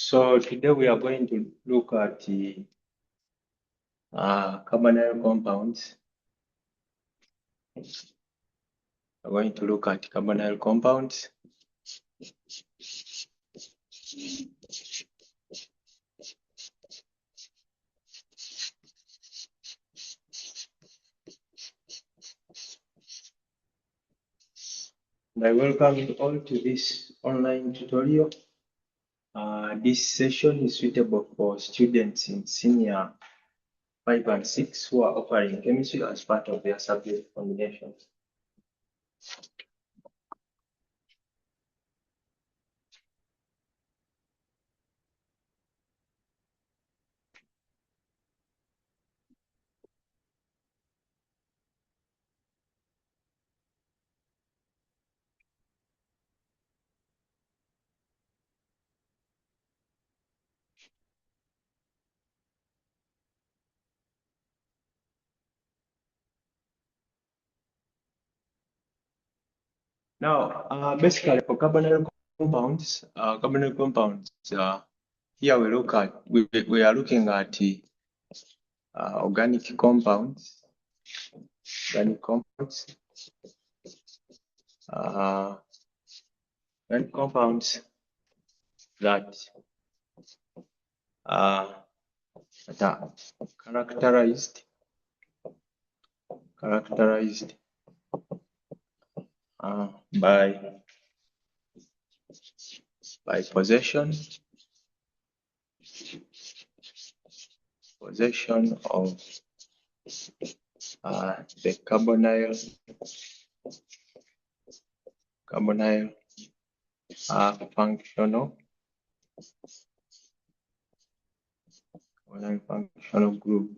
So today we are going to look at the carbonyl compounds. We're going to look at carbonyl compounds. And I welcome you all to this online tutorial. This session is suitable for students in senior 5 and 6 who are offering chemistry as part of their subject combinations. Now, basically for carbonyl compounds, here we are looking at organic compounds, organic compounds that are characterized by possession of the carbonyl functional group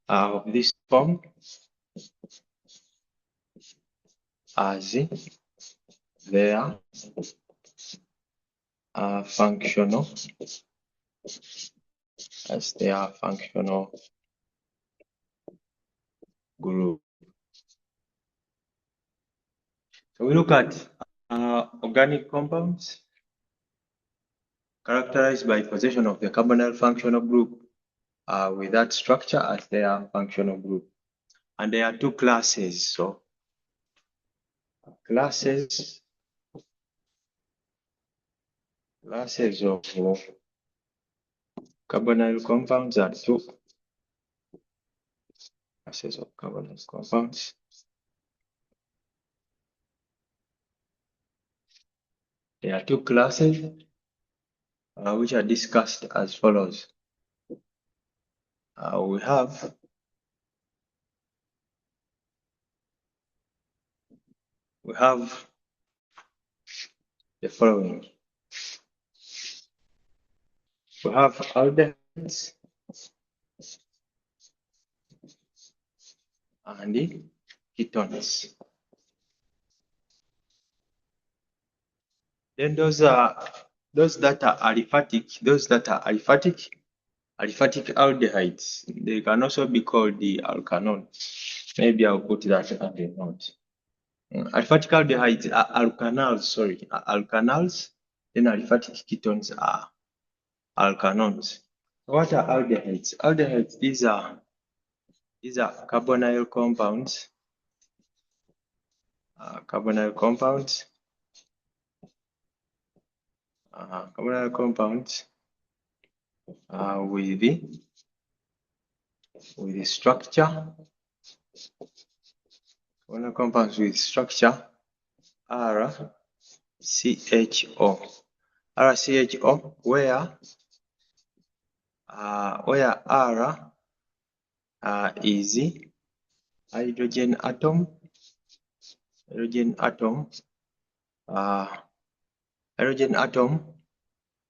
of this form as their functional group. So we look at organic compounds characterized by possession of the carbonyl functional group with that structure as their functional group. And there are two classes. So classes of carbonyl compounds are two classes of carbonyl compounds. There are two classes which are discussed as follows. We have the following. We have aldehydes and ketones. Then those that are aliphatic aldehydes. They can also be called the alkanones. Maybe I'll put that at the note. Aliphatic aldehydes are alkanals. Then aliphatic ketones are alkanones. What are aldehydes? Aldehydes, these are carbonyl compounds. Carbonyl compounds with the structure. Carbonyl compounds with structure RCHO. RCHO, where R is hydrogen atom,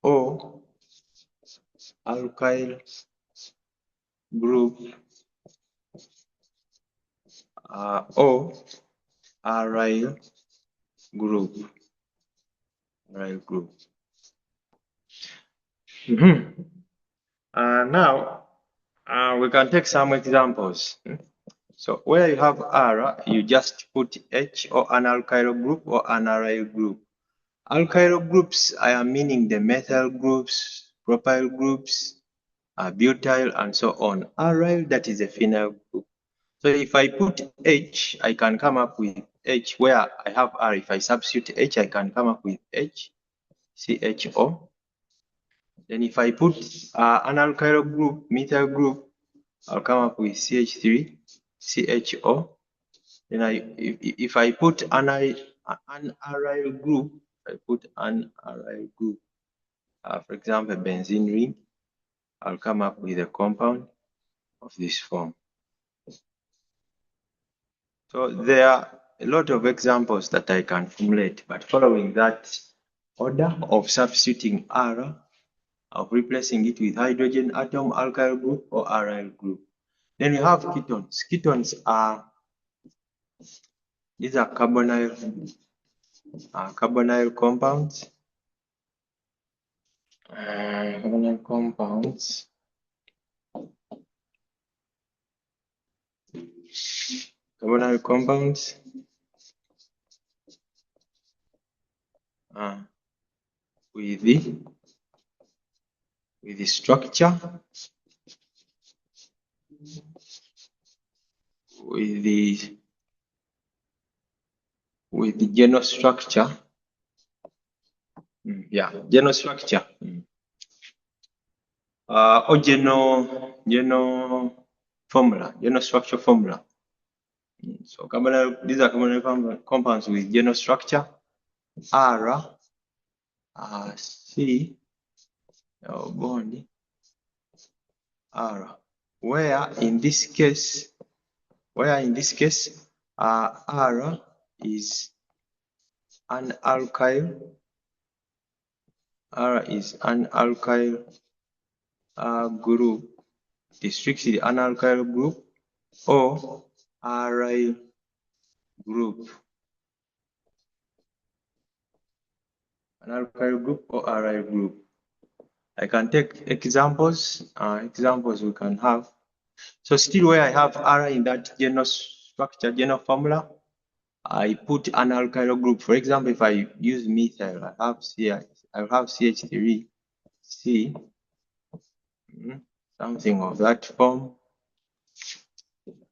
or alkyl group, or aryl group. Now we can take some examples. So where you have R, you just put H, or an alkyl group or an aryl group. Alkyl groups, I am meaning the methyl groups, propyl groups, butyl, and so on. Aryl, that is a phenyl group. So if I put H, I can come up with H where I have R. If I substitute H, I can come up with H, CHO. Then if I put an alkyl group, methyl group, I'll come up with CH3, CHO. Then if I put an aryl group, for example, benzene ring, I'll come up with a compound of this form. So there are a lot of examples that I can formulate, but following that order of substituting R, of replacing it with hydrogen atom, alkyl group, or aryl group. Then we have ketones. Ketones are, these are carbonyl compounds. Carbonyl compounds. Carbonyl compounds with the structure, with the genostructure. Genostructure. Or genostructure formula. So these are carbonyl compounds with genostructure R, C, bond R, where in this case R is an alkyl. R is an alkyl group, strictly an alkyl group or aryl group. An alkyl group or aryl group. I can take examples. Examples we can have. So still where I have R in that genostructure, formula, I put an alkyl group. For example, if I use methyl, I have CH3, C, something of that form.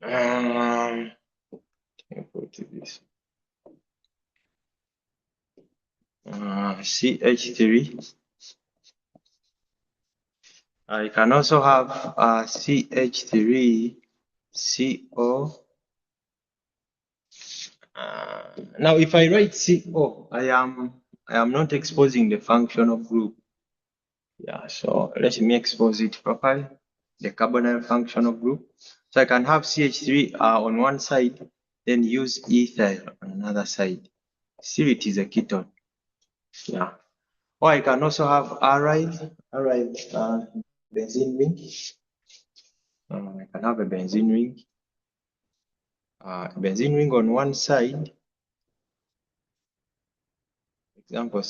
Let me put this. CH3. I can also have CH3, CO. Now, if I write CO, I am not exposing the functional group. Yeah, so let me expose it properly, the carbonyl functional group. So I can have CH3 on one side, then use ethyl on another side. Still, it is a ketone. Yeah. Or I can also have aryl benzene ring. I can have a benzene ring on one side. Example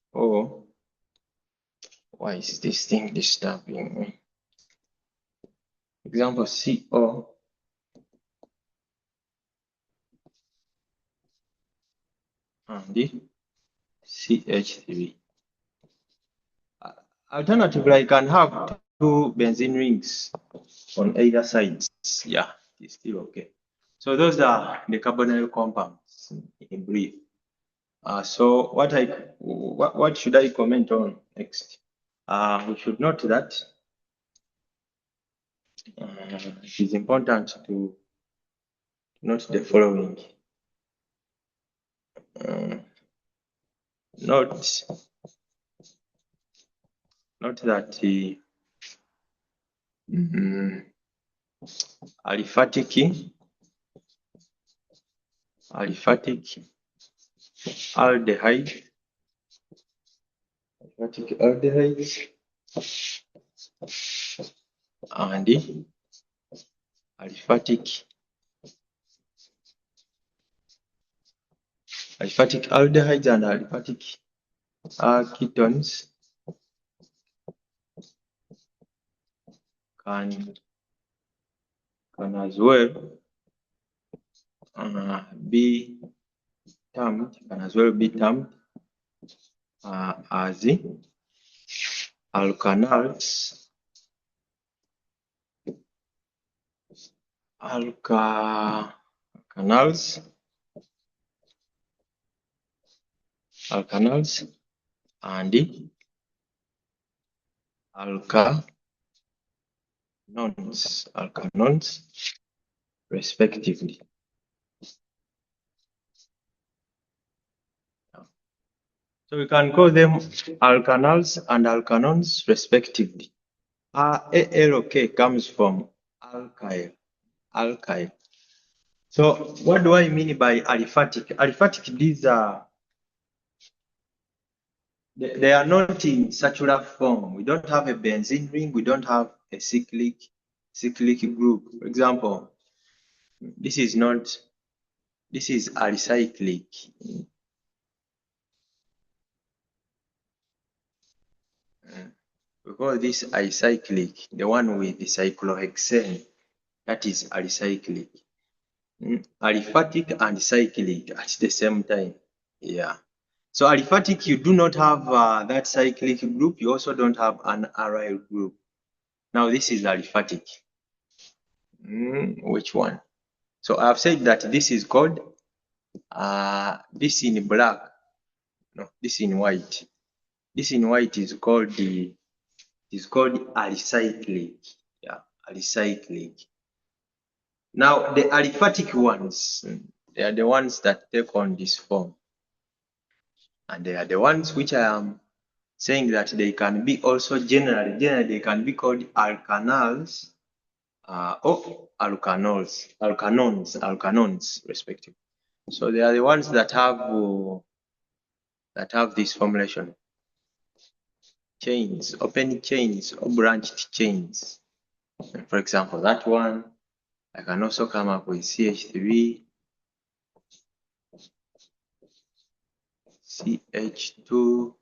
CO. Why is this thing disturbing me? Example CO. And CH3. Alternatively, I can have two benzene rings on either sides. Yeah, it's still okay. So those are the carbonyl compounds in brief. So what should I comment on next? We should note that it is important to note the following. Note that the aliphatic aldehyde, aldehydes, and aliphatic aldehydes and aliphatic ketones can as well be termed, can as well be termed as alkanals, alkanals, and alkanons, respectively. So we can call them alkanals and alkanons, respectively. ALK comes from alkyl. So what do I mean by aliphatic? Aliphatic, these are, they are not in circular form. We don't have a benzene ring. We don't have a cyclic group. For example, this is alicyclic. We call this alicyclic, the one with the cyclohexane, that is alicyclic. Aliphatic and cyclic at the same time. Yeah. So aliphatic, you do not have that cyclic group. You also don't have an aryl group. Now this is aliphatic. Which one? So I've said that this is called this in black. No, this in white. This in white is called alicyclic. Yeah, alicyclic. Now the aliphatic ones, they are the ones that take on this form. And they are the ones which I am saying that they can be also generally they can be called alkanals or alkanons, respectively. So they are the ones that have this formulation: chains, open chains or branched chains. And for example, that one, I can also come up with CH3, CH2,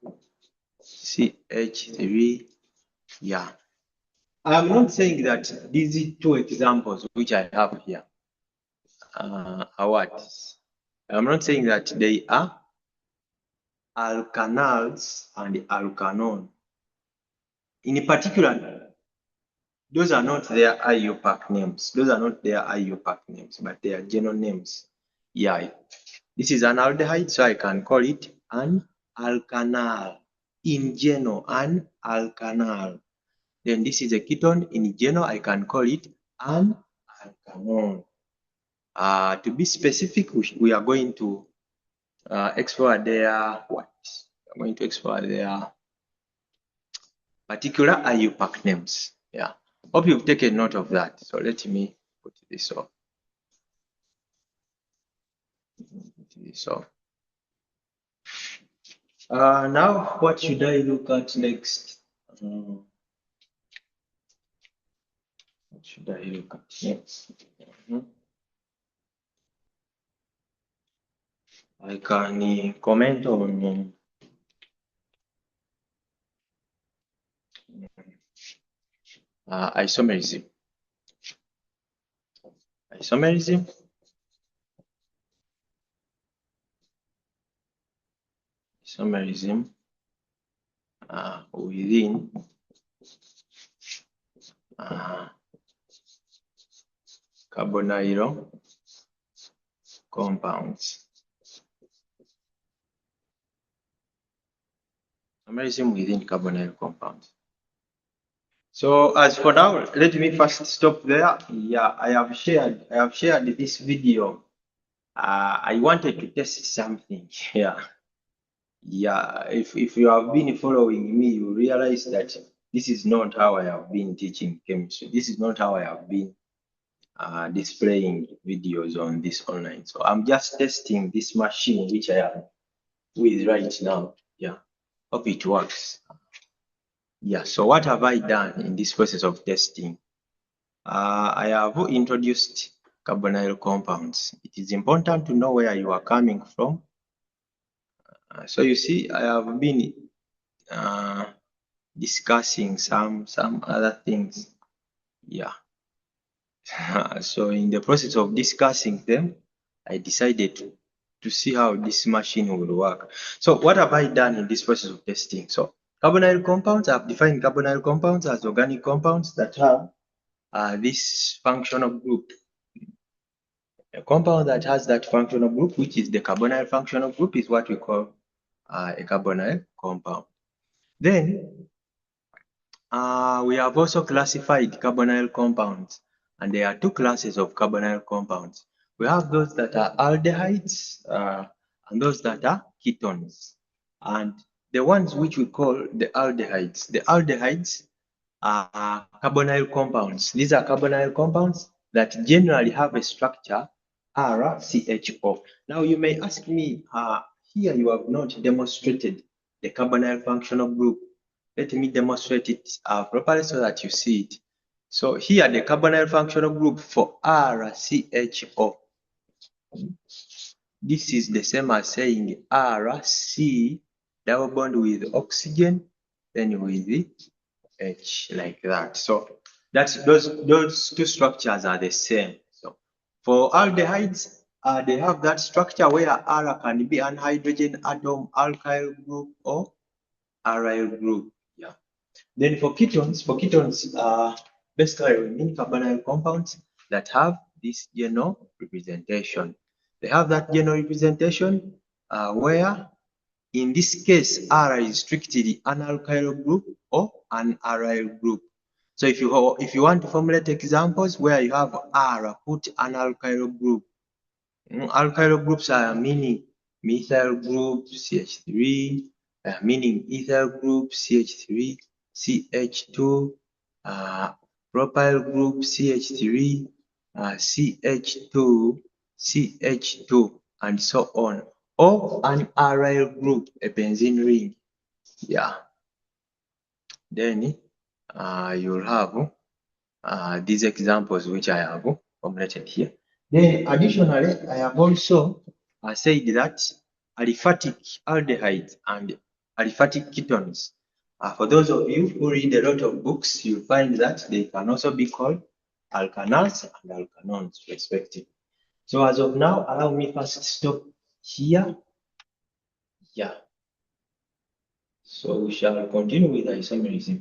CH3. Yeah. I'm not saying that these two examples which I have here are what? I'm not saying that they are alkanals and alkanon. In particular, those are not their IUPAC names. Those are not their IUPAC names, but they are general names. Yeah. This is an aldehyde, so I can call it an alkanal. In general, an alkanal. Then this is a ketone. In general, I can call it an alkanon. To be specific, we are going to explore their what? I'm going to explore their particular IUPAC names. Yeah. Hope you've taken note of that. So let me put this off. Now, what should I look at next? What should I look at next? I can comment on isomerism. Isomerism within carbonyl compounds. Isomerism within carbonyl compounds. So as for now, let me first stop there. Yeah, I have shared this video. I wanted to test something here. Yeah, if you have been following me, you realize that this is not how I have been teaching chemistry. This is not how I have been displaying videos on this online. So I'm just testing this machine which I am with right now. Yeah, hope it works. Yeah, so what have I done in this process of testing? I have introduced carbonyl compounds. It is important to know where you are coming from. So you see, I have been discussing some other things. Yeah. So in the process of discussing them, I decided to see how this machine will work. So what have I done in this process of testing? So carbonyl compounds, I've defined carbonyl compounds as organic compounds that have this functional group. A compound that has that functional group, which is the carbonyl functional group, is what we call a carbonyl compound. Then we have also classified carbonyl compounds, and there are two classes of carbonyl compounds. We have those that are aldehydes and those that are ketones. And the ones which we call the aldehydes are carbonyl compounds. These are carbonyl compounds that generally have a structure RCHO. Now you may ask me, here you have not demonstrated the carbonyl functional group. Let me demonstrate it properly so that you see it. So here the carbonyl functional group for RCHO. This is the same as saying RC double bond with oxygen, then with the H, like that. So that's those two structures are the same. So for aldehydes, they have that structure where R can be an hydrogen atom, alkyl group, or aryl group. Yeah. Then for ketones, basically we mean carbonyl compounds that have this general representation. They have that general representation where in this case R is strictly an alkyl group or an aryl group. So if you want to formulate examples where you have R, put an alkyl group. Alkyl groups are meaning methyl group CH3, meaning ethyl group CH3, CH2, propyl group CH3, CH2, CH2, and so on. Or an aryl group, a benzene ring. Yeah. Then you'll have these examples which I have formulated here. Then additionally, I have also said that aliphatic aldehydes and aliphatic ketones. For those of you who read a lot of books, you'll find that they can also be called alkanals and alkanones, respectively. So as of now, allow me first stop here. Yeah. So we shall continue with isomerism.